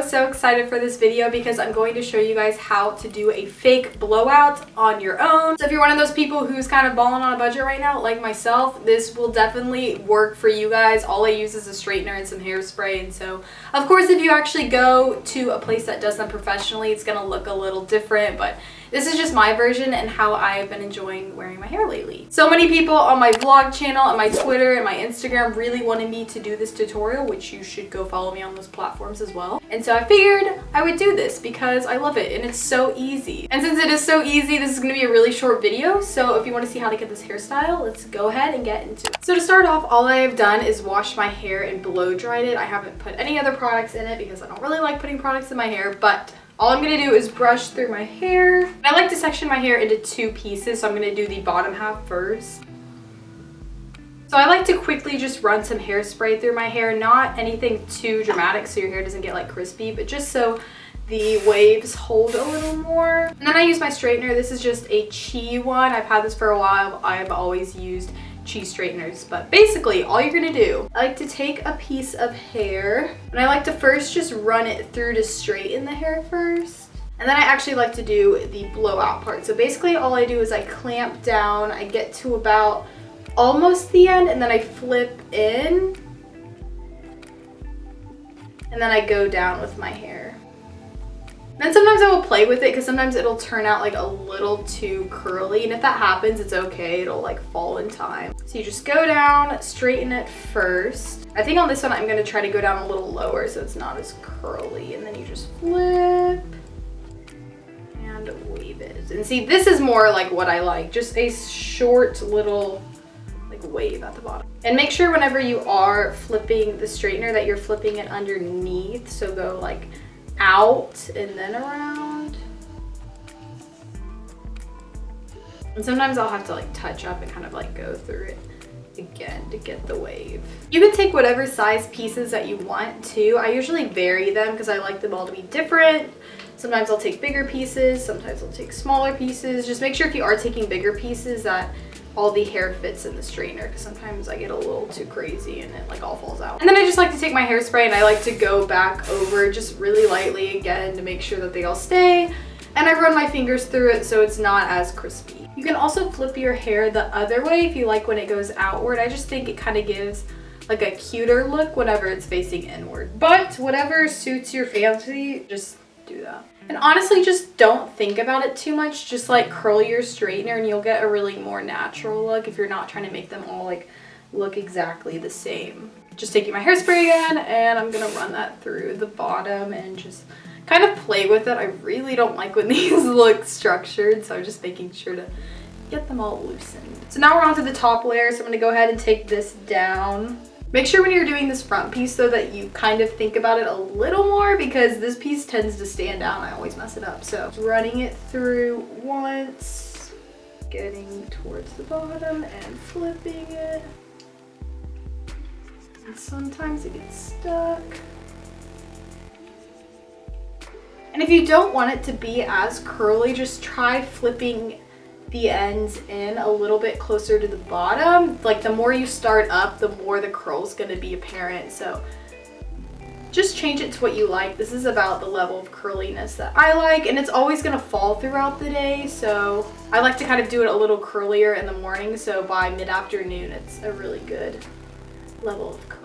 so excited for this video because I'm going to show you guys how to do a fake blowout on your own. So if you're one of those people who's kind of balling on a budget right now, like myself, this will definitely work for you guys. All I use is a straightener and some hairspray, and so of course if you actually go to a place that does them professionally, it's gonna look a little different, but this is just my version and how I've been enjoying wearing my hair lately. So many people on my vlog channel and my Twitter and my Instagram really wanted me to do this tutorial, which you should go follow me on those platforms as well. And so I figured I would do this because I love it and it's so easy. And since it is so easy, this is gonna be a really short video. So if you wanna see how to get this hairstyle, let's go ahead and get into it. So to start off, all I have done is wash my hair and blow dried it. I haven't put any other products in it because I don't really like putting products in my hair, but all I'm gonna do is brush through my hair. And I like to section my hair into two pieces, so I'm gonna do the bottom half first. So I like to quickly just run some hairspray through my hair, not anything too dramatic so your hair doesn't get like crispy, but just so the waves hold a little more. And then I use my straightener. This is just a Chi one. I've had this for a while. I've always used Chi straighteners, but basically all you're gonna do, I like to take a piece of hair and I like to first just run it through to straighten the hair first, and then I actually like to do the blowout part. So basically all I do is I clamp down, I get to about almost the end, and then I flip in and then I go down with my hair. Then sometimes I will play with it because sometimes it'll turn out like a little too curly, and if that happens, it's okay. It'll like fall in time. So you just go down, straighten it first. I think on this one I'm going to try to go down a little lower so it's not as curly, and then you just flip and wave it. And see, this is more like what I like, just a short little like wave at the bottom. And make sure whenever you are flipping the straightener that you're flipping it underneath, so go like out and then around. And sometimes I'll have to like touch up and kind of like go through it again to get the wave. You can take whatever size pieces that you want to. I usually vary them because I like them all to be different. Sometimes I'll take bigger pieces, sometimes I'll take smaller pieces. Just make sure if you are taking bigger pieces that all the hair fits in the straightener, because sometimes I get a little too crazy and it like all falls out. And then I just like to take my hairspray and I like to go back over just really lightly again to make sure that they all stay, and I run my fingers through it so it's not as crispy. You can also flip your hair the other way if you like when it goes outward. I just think it kind of gives like a cuter look whenever it's facing inward, but whatever suits your fancy, just do that. And honestly, just don't think about it too much. Just like curl your straightener and you'll get a really more natural look if you're not trying to make them all like look exactly the same. Just taking my hairspray again, and I'm gonna run that through the bottom and just kind of play with it. I really don't like when these look structured, so I'm just making sure to get them all loosened. So now we're on to the top layer, so I'm gonna go ahead and take this down. Make sure when you're doing this front piece though that you kind of think about it a little more, because this piece tends to stand out and I always mess it up. So running it through once, getting towards the bottom and flipping it. And sometimes it gets stuck. And if you don't want it to be as curly, just try flipping the ends in a little bit closer to the bottom. Like the more you start up, the more the curl's gonna be apparent. So just change it to what you like. This is about the level of curliness that I like, and it's always gonna fall throughout the day. So I like to kind of do it a little curlier in the morning, so by mid-afternoon it's a really good level of curl.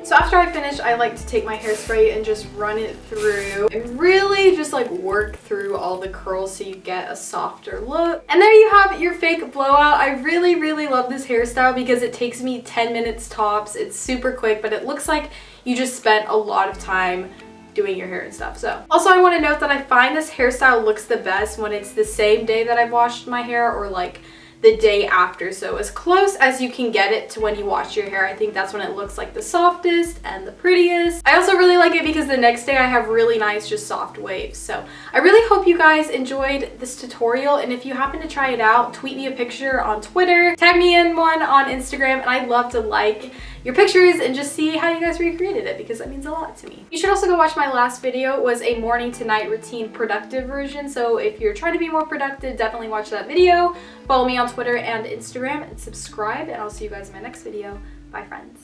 So after I finish, I like to take my hairspray and just run it through and really just like work through all the curls so you get a softer look. And there you have your fake blowout. I really love this hairstyle because it takes me 10 minutes tops. It's super quick, but it looks like you just spent a lot of time doing your hair and stuff. So also I want to note that I find this hairstyle looks the best when it's the same day that I've washed my hair or like the day after. So as close as you can get it to when you wash your hair, I think that's when it looks like the softest and the prettiest. I also really like it because the next day I have really nice just soft waves. So I really hope you guys enjoyed this tutorial, and if you happen to try it out, tweet me a picture on Twitter, tag me in one on Instagram, and I'd love to like your pictures and just see how you guys recreated it because that means a lot to me. You should also go watch my last video. It was a morning to night routine productive version, so if you're trying to be more productive, definitely watch that video. Follow me on on Twitter and Instagram, and subscribe, and I'll see you guys in my next video. Bye, friends.